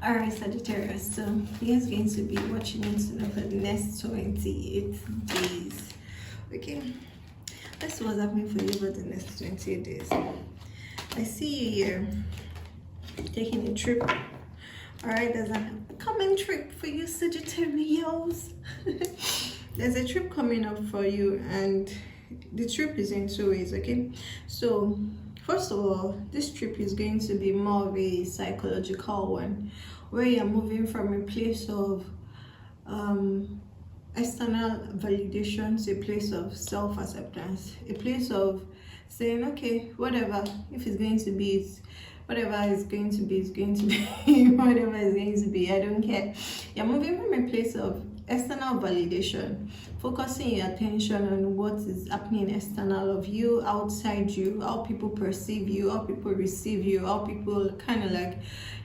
Alright, Sagittarius, so here's going to be watching into for the next 28 days. Okay, let's see what's happening for you for the next 28 days. I see you here taking a trip. Alright, there's a coming trip for you, Sagittarius. There's a trip coming up for you, and the trip is in 2 ways. Okay, so first of all, this trip is going to be more of a psychological one, where you're moving from a place of external validation to a place of self-acceptance, a place of saying, okay, whatever, if it's going to be, whatever is going to be, is going to be, whatever is going to be, I don't care. You're moving from a place of external validation, focusing your attention on what is happening external of you, outside you, how people perceive you, how people receive you, how people kind of like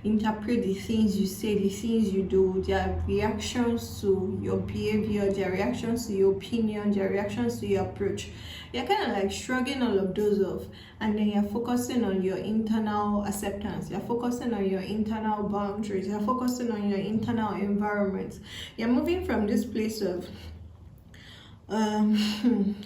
interpret the things you say, the things you do, their reactions to your behavior, their reactions to your opinion, their reactions to your approach. You're kind of like shrugging all of those off, and then you're focusing on your internal acceptance, you're focusing on your internal boundaries, you're focusing on your internal environment. You're moving from this place of I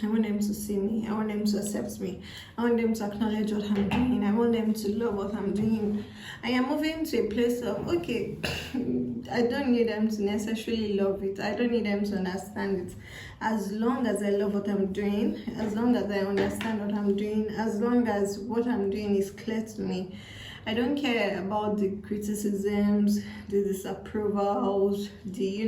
want them to see me, I want them to accept me, I want them to acknowledge what I'm doing, I want them to love what I'm doing. I am moving to a place of, okay, I don't need them to necessarily love it, I don't need them to understand it. As long as I love what I'm doing, as long as I understand what I'm doing, as long as what I'm doing is clear to me, I don't care about the criticisms, the disapprovals, the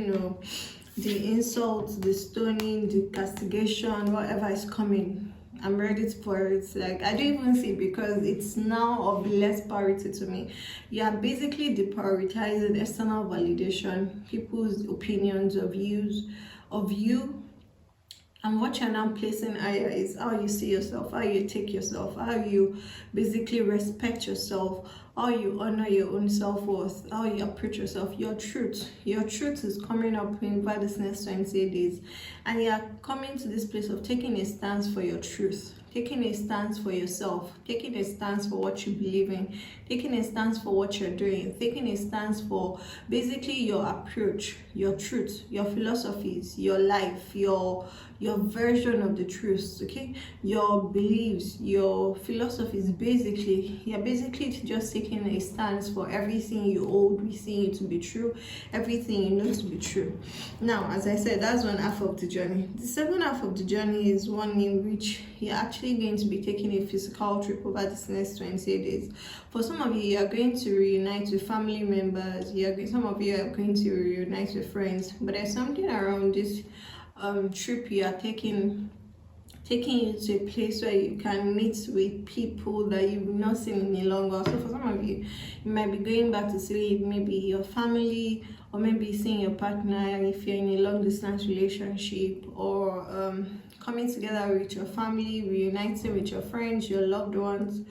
insults, the stoning, the castigation, whatever is coming. I'm ready for it. Like, I don't even see it, because it's now of less priority to me. You are basically deprioritizing external validation, people's opinions of you, and what you're now placing higher is how you see yourself, how you take yourself, how you basically respect yourself, how you honor your own self-worth, how you approach yourself, your truth. Your truth is coming up in about this next 28 days. And you're coming to this place of taking a stance for your truth, taking a stance for yourself, taking a stance for what you believe in, taking a stance for what you're doing, taking a stance for basically your approach, your truth, your philosophies, your life, your version of the truth, okay? Your beliefs, your philosophies, basically. You're basically just taking a stance for everything you hold within you to be true, everything you know to be true. Now, as I said, that's one half of the journey. The second half of the journey is one in which you're actually going to be taking a physical trip over this next 28 days. For some of you, are going to reunite with family members. Some of you are going to reunite with friends. But there's something around this trip you are taking you to a place where you can meet with people that you've not seen in a long while. So for some of you, you might be going back to see maybe your family, or maybe seeing your partner if you're in a long distance relationship, or coming together with your family, reuniting with your friends, your loved ones,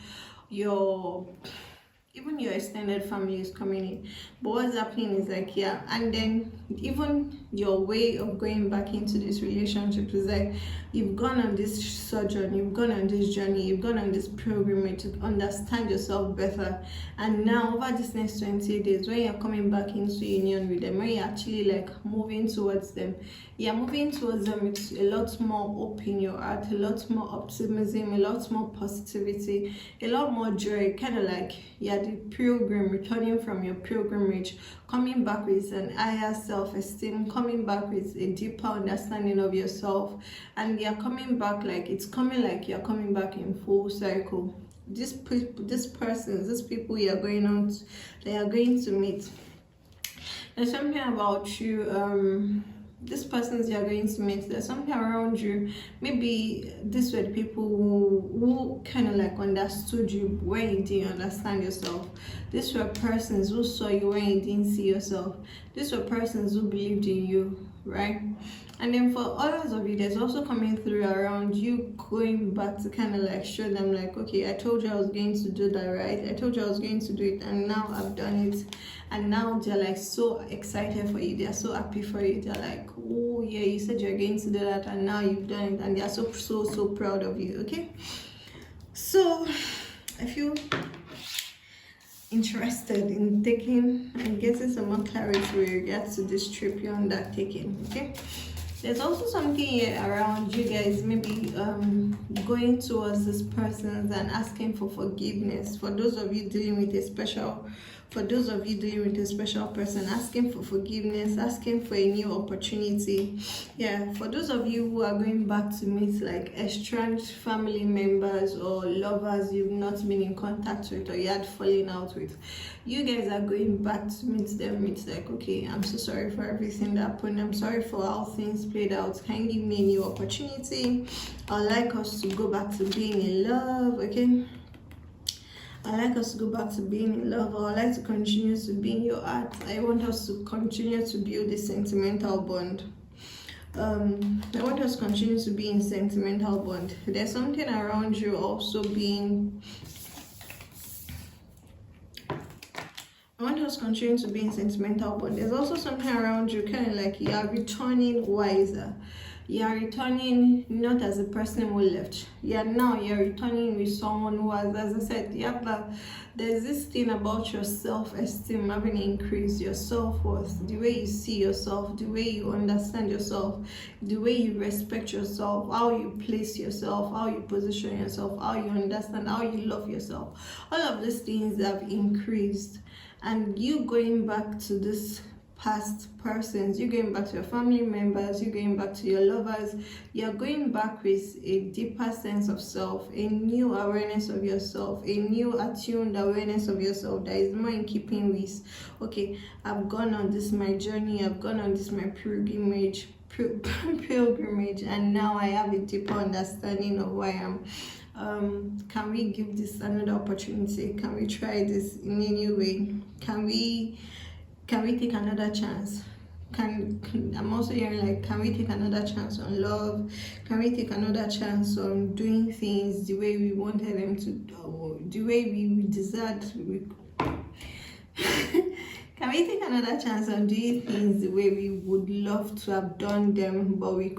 even your extended family is coming in. But what's happening is like, yeah, and then even your way of going back into this relationship is like, you've gone on this sojourn, you've gone on this journey, you've gone on this pilgrimage to understand yourself better. And now over this next 20 days, when you're coming back into union with them, when you're actually like moving towards them, you're moving towards them with a lot more hope in your heart, a lot more optimism, a lot more positivity, a lot more joy. Kind of like you're the pilgrim returning from your pilgrimage, coming back with an higher self-esteem, coming back with a deeper understanding of yourself, and you're coming back like it's coming like you're coming back in full cycle. These people you're going on, they are going to meet. There's something about you, these persons you're going to meet, there's something around you. Maybe these were the people who kind of like understood you when you didn't understand yourself. These were persons who saw you when you didn't see yourself. These were persons who believed in you, right? And then for others of you, there's also coming through around you going back to kind of like show them like, okay, I told you I was going to do that, right? I told you I was going to do it, and now I've done it. And now they're like so excited for you, they're so happy for you. They're like, oh yeah, you said you're going to do that, and now you've done it, and they're so proud of you. Okay, so I feel interested in taking and getting some more clarity with regards to this trip you're undertaking. Okay, there's also something here around you guys maybe going towards this person and asking for forgiveness. For those of you dealing with a special person, asking for forgiveness, asking for a new opportunity. Yeah, for those of you who are going back to meet like estranged family members or lovers you've not been in contact with or you had fallen out with, you guys are going back to meet them. It's like, okay, I'm so sorry for everything that happened, I'm sorry for how things played out, can you give me a new opportunity? I'd like us to go back to being in love. Okay, I like us to go back to being in love. I like to continue to be in your heart. I want us to continue to build this sentimental bond. I want us to continue to be in sentimental bond. There's something around you also being... I want us to continue to be in sentimental bond. There's also something around you, kind of like you are returning wiser. You are returning not as a person who left. You're returning with someone who has, as I said, there's this thing about your self-esteem having increased, your self-worth, the way you see yourself, the way you understand yourself, the way you respect yourself, how you place yourself, how you position yourself, how you understand, how you love yourself. All of these things have increased. And you going back to this past persons, you're going back to your family members, you're going back to your lovers, you're going back with a deeper sense of self, a new awareness of yourself, a new attuned awareness of yourself that is more in keeping with, okay, I've gone on this my journey, I've gone on this my pilgrimage, and now I have a deeper understanding of who I am. Can we give this another opportunity? Can we try this in a new way? Can we take another chance? I'm also hearing like, can we take another chance on love? Can we take another chance on doing things the way we wanted them to do, the way we desired? Can we take another chance on doing things the way we would love to have done them, but we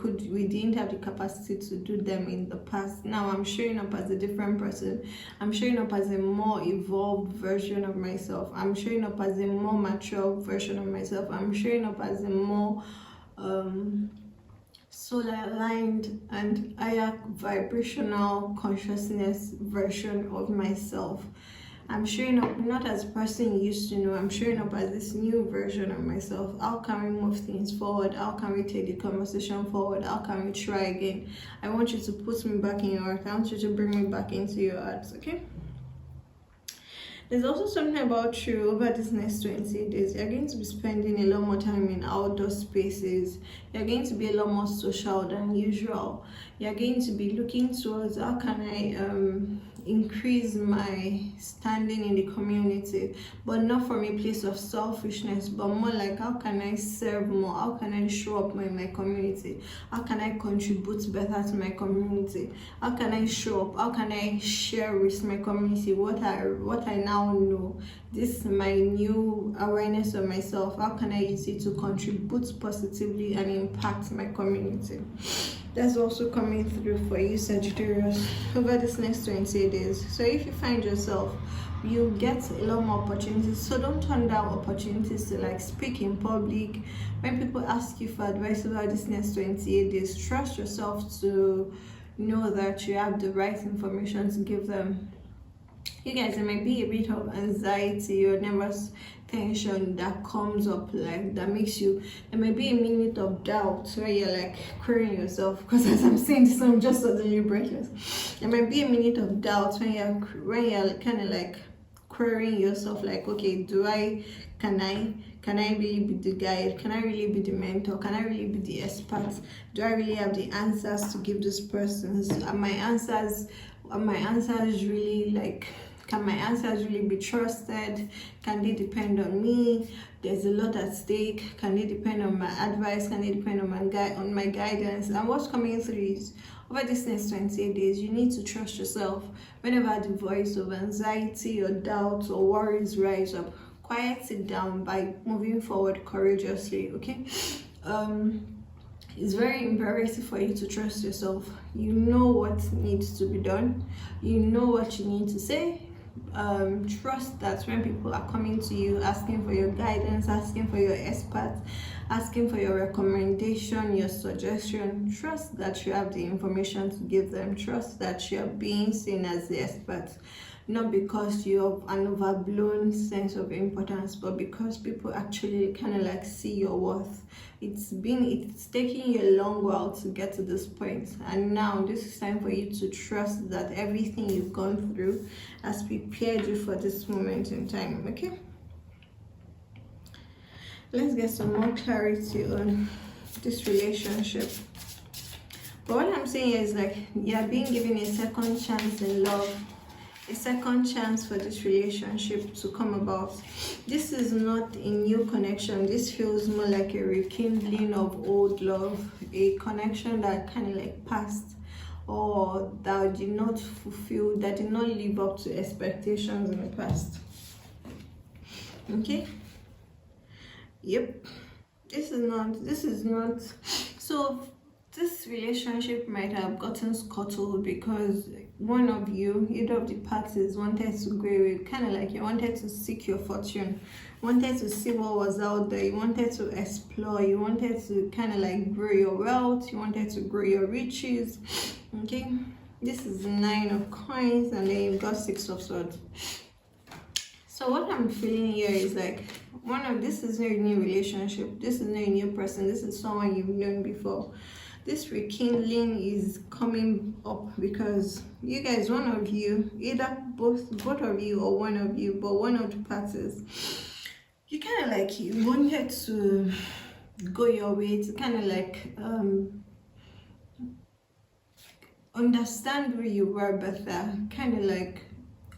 didn't have the capacity to do them in the past? Now I'm showing up as a different person. I'm showing up as a more evolved version of myself. I'm showing up as a more mature version of myself. I'm showing up as a more solar aligned and higher vibrational consciousness version of myself. I'm showing up not as a person you used to know. I'm showing up as this new version of myself. How can we move things forward? How can we take the conversation forward? How can we try again? I want you to put me back in your heart. I want you to bring me back into your heart, okay? There's also something about you over this next 20 days. You're going to be spending a lot more time in outdoor spaces. You're going to be a lot more social than usual. You're going to be looking towards how can I increase my standing in the community, but not from a place of selfishness, but more like how can I serve more? How can I show up in my community? How can I contribute better to my community? How can I show up? How can I share with my community what I now know? This is my new awareness of myself. How can I use it to contribute positively and impact my community? That's also coming through for you, Sagittarius, over this next 20 days. So if you find yourself, you get a lot more opportunities. So don't turn down opportunities to like speak in public. When people ask you for advice over this next 28 days, trust yourself to know that you have the right information to give them. You guys, there might be a bit of anxiety or nervous tension that comes up, like that makes you, there might be a minute of doubt where you're like querying yourself, because as I'm saying this, I'm just suddenly breathless. There might be a minute of doubt when you're kind of like querying yourself, like, okay, can I really be the guide? Can I really be the mentor? Can I really be the expert? Do I really have the answers to give this person? Are my answers really like, can my answers really be trusted? Can they depend on me? There's a lot at stake. Can they depend on my advice? Can they depend on my guidance? And what's coming through is, over this next 28 days, you need to trust yourself. Whenever the voice of anxiety or doubt or worries rise up, quiet it down by moving forward courageously, okay? It's very imperative for you to trust yourself. You know what needs to be done. You know what you need to say. trust that when people are coming to you asking for your guidance, asking for your experts, asking for your recommendation, your suggestion, trust that you have the information to give them. Trust that you are being seen as the expert, not because you have an overblown sense of importance, but because people actually kind of like see your worth. It's taking you a long while to get to this point, and now this is time for you to trust that everything you've gone through has prepared you for this moment in time. Okay, let's get some more clarity on this relationship. But what I'm saying is, like, you're being given a second chance in love, a second chance for this relationship to come about. This is not a new connection. This feels more like a rekindling of old love, a connection that kind of like passed, or that did not fulfill, that did not live up to expectations in the past. Okay, yep, this is not so. This relationship might have gotten scuttled because one of you, either of the parties, wanted to go away, kind of like you wanted to seek your fortune, wanted to see what was out there, you wanted to explore, you wanted to kind of like grow your wealth, you wanted to grow your riches. Okay, this is 9 of coins, and then you've got 6 of swords. So what I'm feeling here is like, this is not a new relationship, this is not a new person, this is someone you've known before. This rekindling is coming up because you guys, one of you, either both of you or one of you, but one of the parties, you kind of like, you wanted to go your way to kind of like understand who you were better, kind of like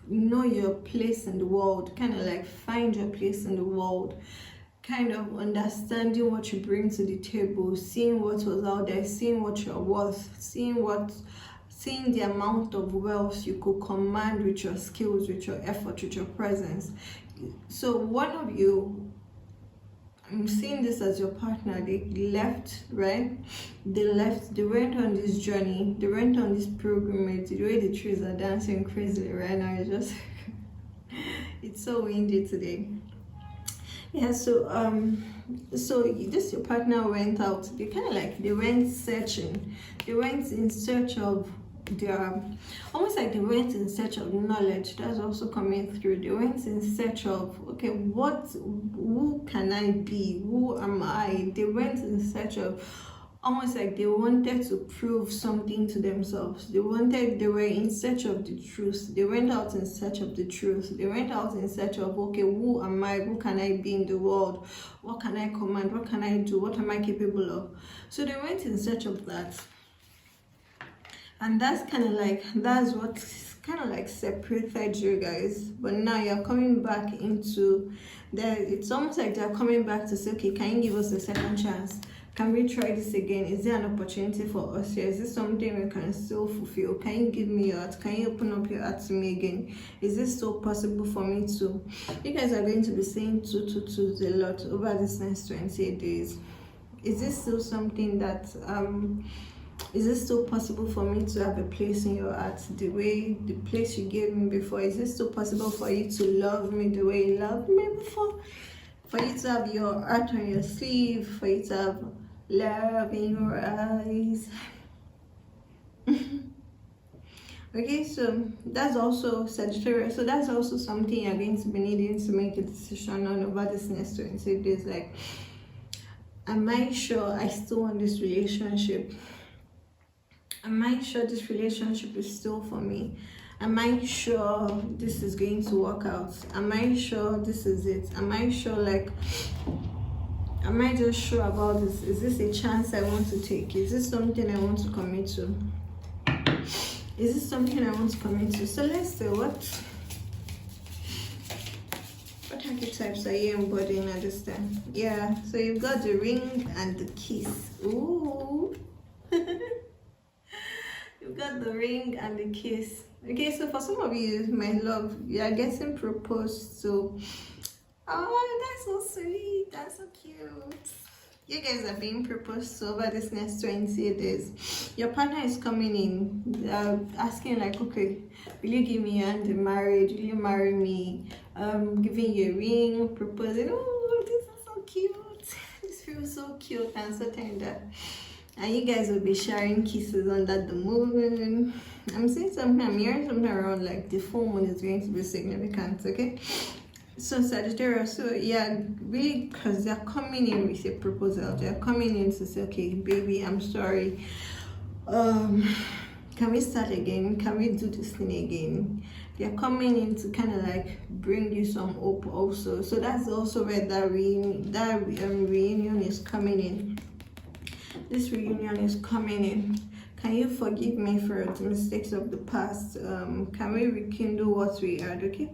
know your place in the world, kind of like find your place in the world, kind of understanding what you bring to the table, seeing what was out there, seeing what you're worth, seeing the amount of wealth you could command with your skills, with your effort, with your presence. So one of you, I'm seeing this as your partner, they left, right? They went on this journey, they went on this pilgrimage. The way the trees are dancing crazily right now, it's just it's so windy today. Yeah, so this your partner went out. They kind of like, they went searching. They went in search of their, almost like they went in search of knowledge. That's also coming through. They went in search of, okay, who can I be? Who am I? They went in search of, almost like they wanted to prove something to themselves. They were in search of the truth. They went out in search of the truth. They went out in search of, okay, who am I? Who can I be in the world? What can I command? What can I do? What am I capable of? So they went in search of that. And that's what kind of like separated you guys. But now you're coming back into it's almost like they're coming back to say, okay, can you give us a second chance? Can we try this again? Is there an opportunity for us here? Is this something we can still fulfill? Can you give me your heart? Can you open up your heart to me again? Is this still possible for me to? You guys are going to be saying 222 a lot over this next 28 days. Is this still something that is it still possible for me to have a place in your heart the place you gave me before? Is it still possible for you to love me the way you loved me before? For you to have your heart on your sleeve, for you to have love in your eyes. Okay, so that's also Sagittarius. So that's also something you're going to be needing to make a decision on over this next 28 days. Like, am I sure I still want this relationship? Am I sure this relationship is still for me? Am I sure this is going to work out? Am I sure this is it? Am I sure, like, am I just sure about this? Is this a chance I want to take? Is this something I want to commit to? Is this something I want to commit to? So let's see, what archetypes are you embodying at this time? Yeah, so you've got the ring and the kiss. Ooh. You've got the ring and the kiss. Okay, so for some of you, my love, you are getting proposed to. Oh, that's so sweet. That's so cute. You guys are being proposed to over this next 20 days. Your partner is coming in, asking like, okay, will you give me your hand in marriage? Will you marry me? Giving you a ring, proposing. Oh, this is so cute. This feels so cute and so tender. And you guys will be sharing kisses under the moon. I'm seeing something, I'm hearing something around like the full moon is going to be significant, okay? So Sagittarius, so yeah, really, because they're coming in with a proposal. They're coming in to say, okay, baby, I'm sorry. Can we start again? Can we do this thing again? They're coming in to kind of like bring you some hope also. So that's also where that reunion is coming in. This reunion is coming in. Can you forgive me for the mistakes of the past? Can we rekindle what we had, okay?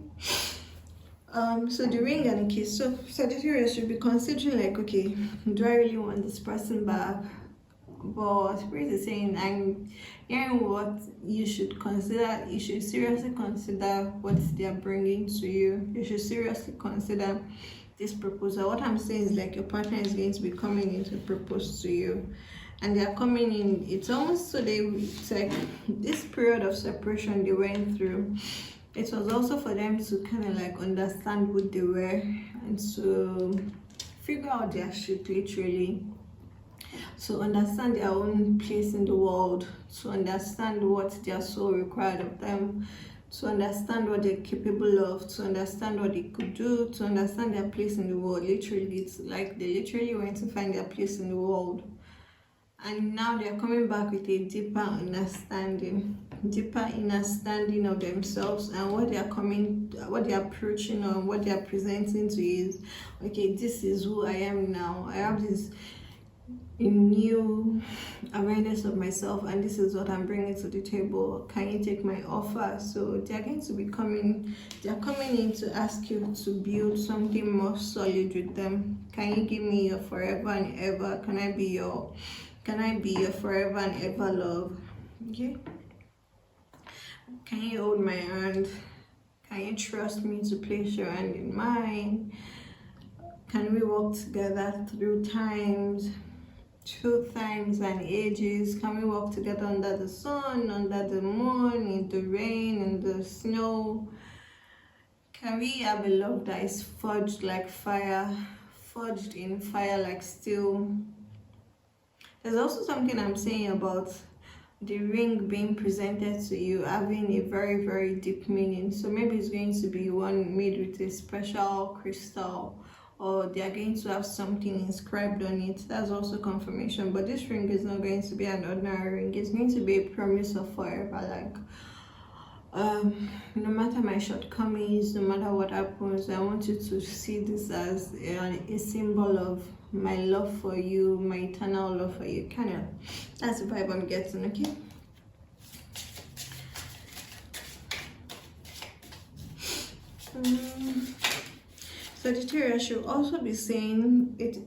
So the ring and the kiss. So Sagittarius should be considering like, okay, do I really want this person back? But Spirit is saying, I'm hearing what you should consider. You should seriously consider what they're bringing to you. You should seriously consider this proposal. What I'm saying is like your partner is going to be coming in to propose to you, and they are coming in. It's almost so it's like this period of separation they went through. It was also for them to kind of like understand who they were and to figure out their shit, literally. To understand their own place in the world, to understand what their soul required of them, to understand what they're capable of, to understand what they could do, to understand their place in the world. Literally, it's like they literally went to find their place in the world. And now they're coming back with a deeper understanding of themselves, and what they're approaching on, what they're presenting to you is, okay, this is who I am now. I have this new awareness of myself, and this is what I'm bringing to the table. Can you take my offer? So they're going to be coming in to ask you to build something more solid with them. Can you give me your forever and ever? Can I be your forever and ever love? Okay, can you hold my hand? Can you trust me to place your hand in mine? Can we walk together through times and ages? Can we walk together under the sun, under the moon, in the rain, in the snow? Can we have a love that is forged like fire, forged in fire like steel? There's also something I'm saying about the ring being presented to you having a very, very deep meaning. So maybe it's going to be one made with a special crystal, or they are going to have something inscribed on it. That's also confirmation. But this ring is not going to be an ordinary ring. It's going to be a promise of forever. Like, no matter my shortcomings, no matter what happens, I want you to see this as a symbol of my love for you, my eternal love for you. Kind of, that's the vibe I'm getting, okay? Sagittarius should also be saying it.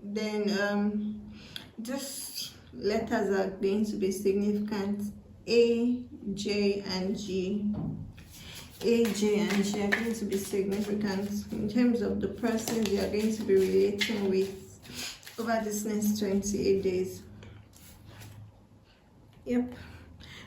Then just letters are going to be significant. A, J, and G. A, J, and G are going to be significant in terms of the person you are going to be relating with over this next 28 days. Yep.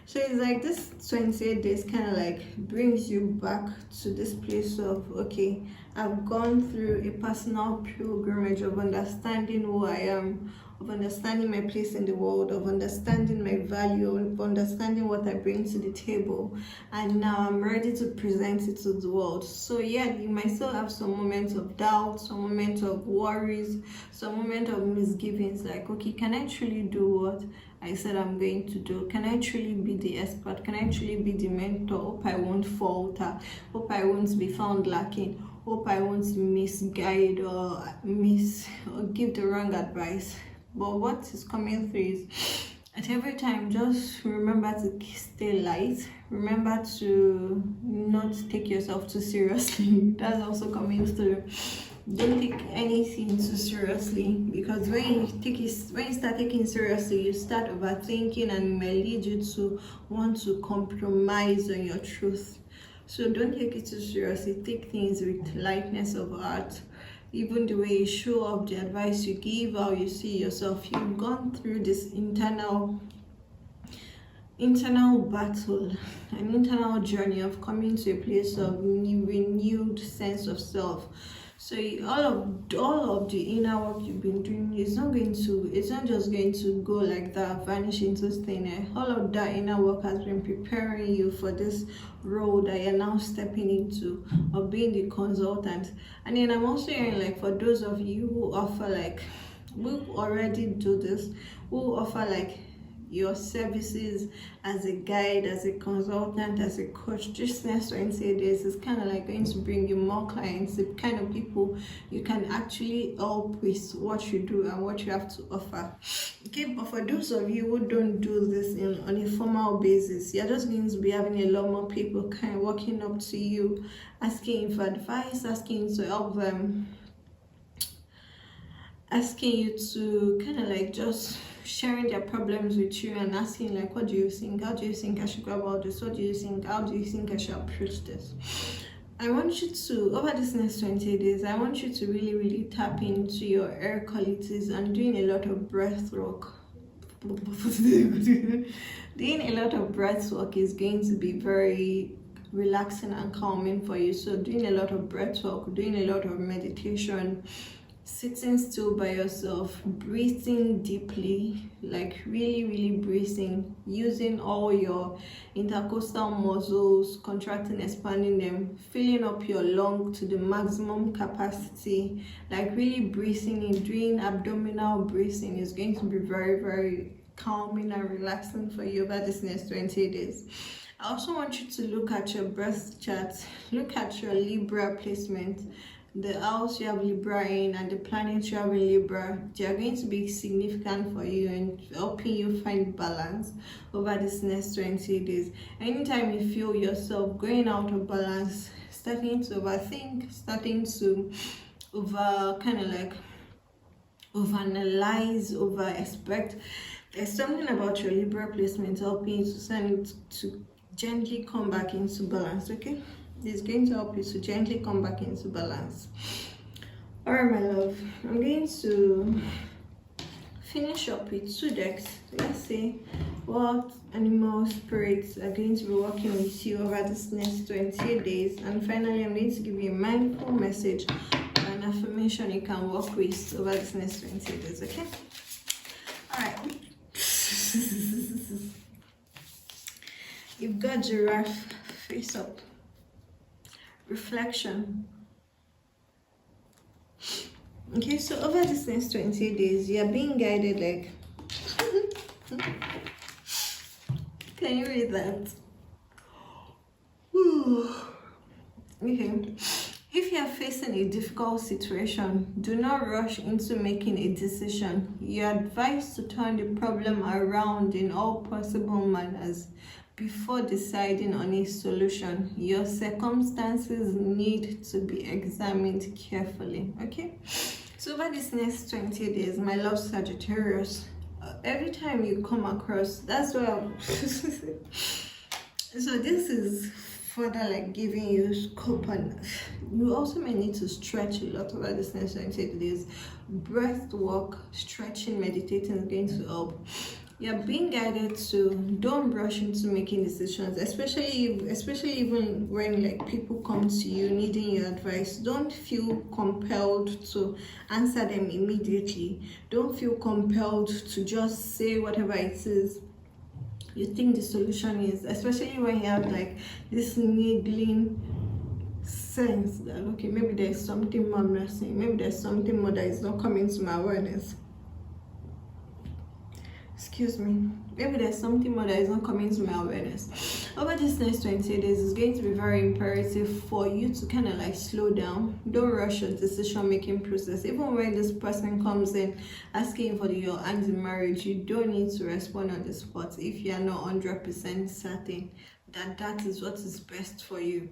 So it's like this 28 days kind of like brings you back to this place of, okay, I've gone through a personal pilgrimage of understanding who I am, of understanding my place in the world, of understanding my value, of understanding what I bring to the table, and now I'm ready to present it to the world. So yeah, you might still have some moments of doubt, some moments of worries, some moments of misgivings, like, okay, can I truly do what I said I'm going to do? Can I truly be the expert? Can I truly be the mentor? Hope I won't falter. Hope I won't be found lacking. Hope I won't misguide or give the wrong advice. But what is coming through is, at every time, just remember to stay light. Remember to not take yourself too seriously. That's also coming through. Don't take anything too seriously, because when you start taking seriously, you start overthinking, and it may lead you to want to compromise on your truth. So don't take it too seriously. Take things with lightness of heart. even the way you show up, the advice you give, how you see yourself. You've gone through this internal battle, an internal journey of coming to a place of renewed sense of self. So all of the inner work you've been doing is not just going to go like that, vanish into thin air. All of that inner work has been preparing you for this role that you're now stepping into, of being the consultant. And then I'm also hearing, like, for those of you who offer, like, who already do this, who offer like your services as a guide, as a consultant, as a coach, this next 20 days is kind of like going to bring you more clients, the kind of people you can actually help with what you do and what you have to offer. Okay, but for those of you who don't do this on a formal basis, you're just going to be having a lot more people kind of walking up to you, asking you for advice, asking you to help them, asking you to kind of like just sharing their problems with you and asking, like, what do you think? How do you think I should go about this? What do you think? How do you think I should approach this? I want you to, over this next 20 days, I want you to really, really tap into your air qualities and doing a lot of breath work. Doing a lot of breath work is going to be very relaxing and calming for you. So doing a lot of breath work, doing a lot of meditation, sitting still by yourself, breathing deeply, like really breathing, using all your intercostal muscles, contracting, expanding them, filling up your lung to the maximum capacity, like really breathing in. Doing abdominal breathing is going to be very calming and relaxing for you over this next 20 days. I also want you to look at your birth chart, look at your Libra placement, the house you have Libra in and the planets you have in Libra. They are going to be significant for you and helping you find balance over this next 20 days. Anytime you feel yourself going out of balance, starting to overthink, starting to overanalyze, over expect, there's something about your Libra placement helping you to gently come back into balance. Okay, it's going to help you to gently come back into balance. All right, my love, I'm going to finish up with 2 decks. Let's see what animal spirits are going to be working with you over this next 20 days. And finally, I'm going to give you a mindful message, an affirmation you can work with over this next 20 days. Okay, all right. You've got giraffe, face up, reflection. Okay, so over this next 20 days, you're being guided, like, can you read that? Okay, if you're facing a difficult situation, do not rush into making a decision. You're advised to turn the problem around in all possible manners before deciding on a solution. Your circumstances need to be examined carefully. Okay, so over this next 20 days, my love Sagittarius, every time you come across, that's why so this is further like giving you scope, and you also may need to stretch a lot over this next 20 days. Breath work, stretching, meditating is going to help. You're being guided to don't rush into making decisions, especially even when like people come to you needing your advice. Don't feel compelled to answer them immediately. Don't feel compelled to just say whatever it is you think the solution is, especially when you have like this niggling sense that, okay, maybe there's something more I'm not saying, maybe there's something more that is not coming to my awareness. Excuse me, maybe there's something more that is not coming to my awareness. Over this next 20 days, it's going to be very imperative for you to kind of like slow down. Don't rush your decision making process. Even when this person comes in asking for your hand in marriage, you don't need to respond on the spot if you are not 100% certain that that is what is best for you.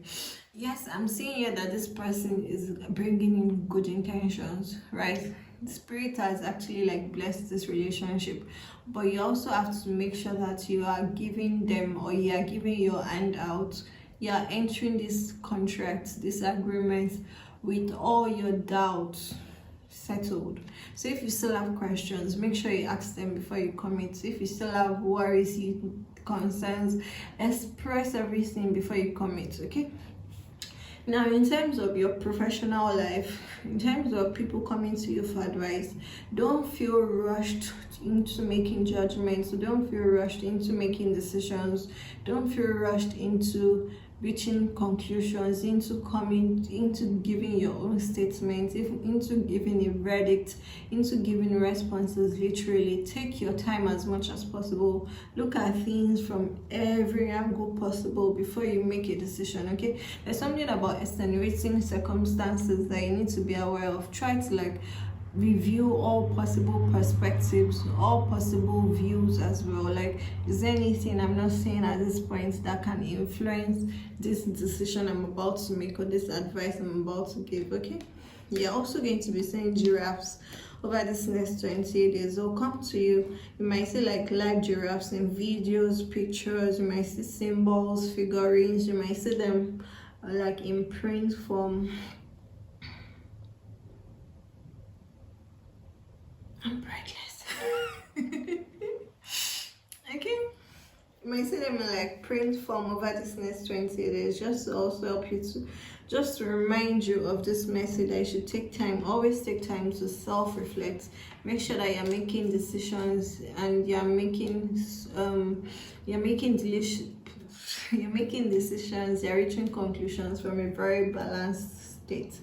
Yes, I'm seeing here that this person is bringing in good intentions, right? The spirit has actually like blessed this relationship, but you also have to make sure that you are giving them, or you are giving your hand out, you are entering this contract, this agreement with all your doubts settled. So if you still have questions, make sure you ask them before you commit. If you still have worries, concerns, express everything before you commit. Okay. Now, in terms of your professional life, in terms of people coming to you for advice, don't feel rushed into making judgments. Don't feel rushed into making decisions. Don't feel rushed into reaching conclusions, into giving your own statements, into giving a verdict, into giving responses. Literally, take your time as much as possible. Look at things from every angle possible before you make a decision. Okay, there's something about extenuating circumstances that you need to be aware of. Try to review all possible perspectives, all possible views as well. Is there anything I'm not saying at this point that can influence this decision I'm about to make or this advice I'm about to give? Okay, you're also going to be seeing giraffes over this next 28 days. They'll come to you. You might see live giraffes in videos, pictures. You might see symbols, figurines. You might see them in print form. I'm breathless. Okay, you might see them in print form over this next 20 days, just to also help you to remind you of this message that you should take time, always take time to self-reflect. Make sure that you're making decisions and you're making decisions, you're reaching conclusions from a very balanced state.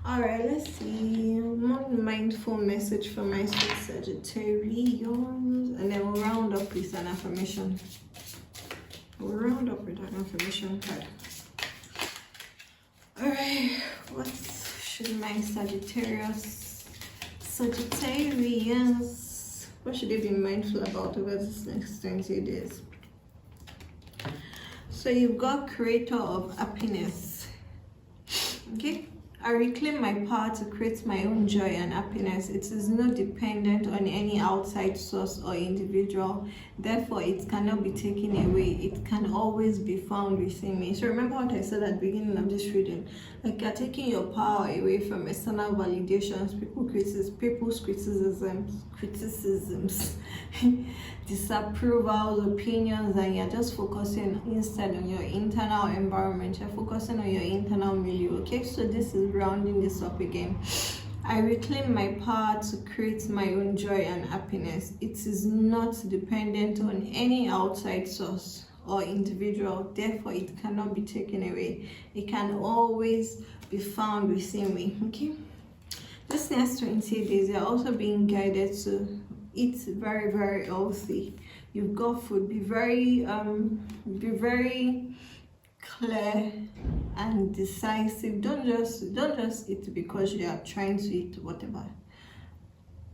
All right, let's see. More mindful message for my sweet Sagittarius, and then we'll round up with an affirmation. We'll round up with an affirmation card. All right, what should my Sagittarius, what should they be mindful about over this next 20 days? So you've got creator of happiness. Okay. I reclaim my power to create my own joy and happiness. It is not dependent on any outside source or individual. Therefore, it cannot be taken away. It can always be found within me. So remember what I said at the beginning of this reading. You're taking your power away from external validations, people's criticisms, disapprovals, opinions, and you're just focusing instead on your internal environment. You're focusing on your internal milieu. Okay, so this is rounding this up again. I reclaim my power to create my own joy and happiness. It is not dependent on any outside source or individual. Therefore, it cannot be taken away. It can always be found within me. Okay. This next 20 days, you're also being guided to eat very, very healthy. You've got food. Be very clear and decisive. Don't just eat because you are trying to eat whatever.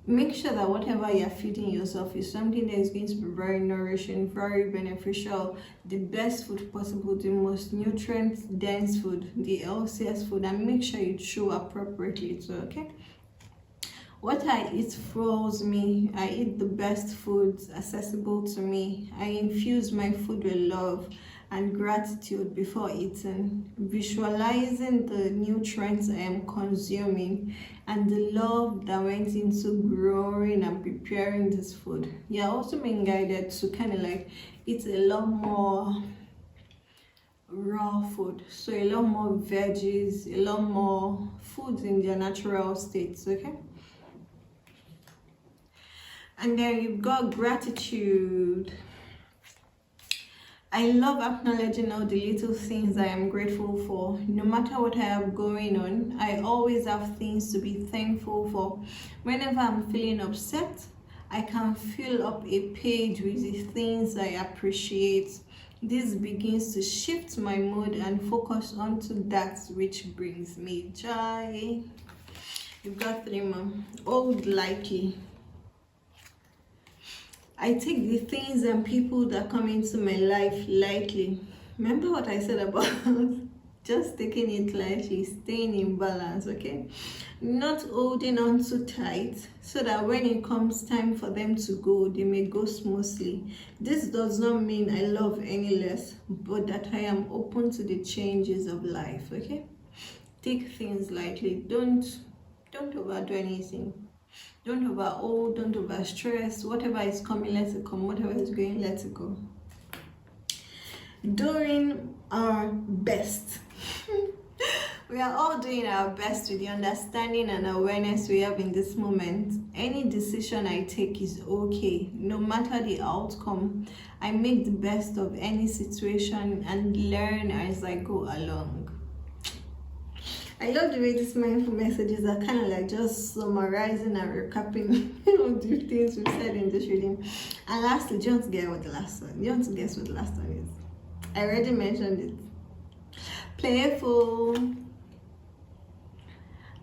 Make sure that whatever you're feeding yourself is something that is going to be very nourishing, very beneficial, the best food possible, the most nutrient dense food, the healthiest food, and make sure you chew appropriately too. Okay. What I eat fuels me. I eat the best foods accessible to me. I infuse my food with love and gratitude before eating, visualizing the nutrients I am consuming and the love that went into growing and preparing this food. You're also being guided to kind of eat a lot more raw food, so a lot more veggies, a lot more foods in their natural states. Okay. And then you've got gratitude. I love acknowledging all the little things I am grateful for. No matter what I have going on, I always have things to be thankful for. Whenever I'm feeling upset, I can fill up a page with the things I appreciate. This begins to shift my mood and focus onto that which brings me joy. You've got 3 more. Hold lightly. I take the things and people that come into my life lightly. Remember what I said about just taking it lightly, staying in balance, okay? Not holding on too tight so that when it comes time for them to go, they may go smoothly. This does not mean I love any less, but that I am open to the changes of life, okay? Take things lightly. Don't overdo anything. Don't over stress. Whatever is coming, let it come. Whatever is going, let it go. Doing our best. We are all doing our best with the understanding and awareness we have in this moment. Any decision I take is okay, no matter the outcome. I make the best of any situation and learn as I go along. I love the way these mindful messages are kind of like just summarizing and recapping all the things we've said in this reading. And lastly, do you want to guess what the last one? Do you want to guess what the last one is? I already mentioned it. Playful.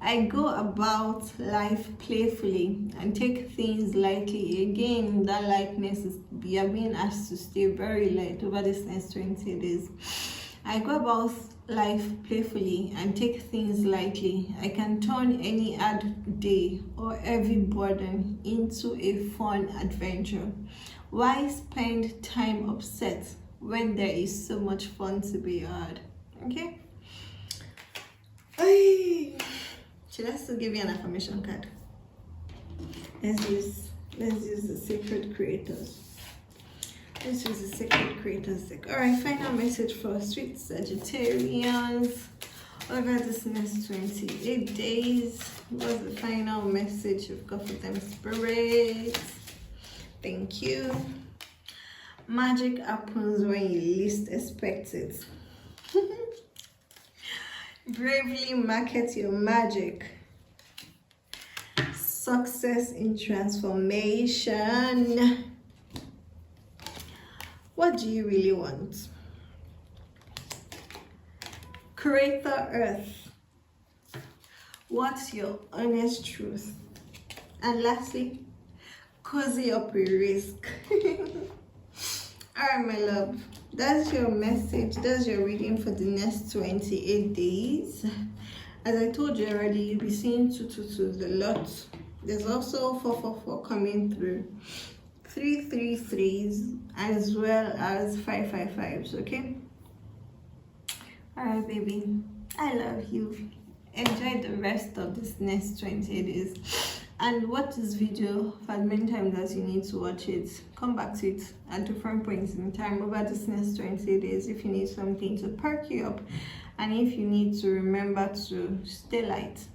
I go about life playfully and take things lightly. Again, that lightness is, you are being asked to stay very light over this next 20 days. I go about life playfully and take things lightly. I can turn any hard day or heavy burden into a fun adventure. Why spend time upset when there is so much fun to be had? Okay? Should I still give you an affirmation card? Let's use the sacred creators. Let's use the sacred creators deck. Alright, final message for sweet Sagittarians over this next 28 days. What's the final message you've got for them, Spirit? Thank you. Magic happens when you least expect it. Bravely market your magic. Success in transformation. What do you really want? Creator Earth. What's your honest truth? And lastly, cozy up with risk. Alright, my love, that's your message. That's your reading for the next 28 days. As I told you already, you'll be seeing 222s a lot. There's also 444 coming through, 333s, as well as 555s. Okay. Alright, baby, I love you. Enjoy the rest of this next 20 days. And watch this video for as many times as you need to watch it. Come back to it at different points in time over this next 20 days if you need something to perk you up, and if you need to remember to stay light.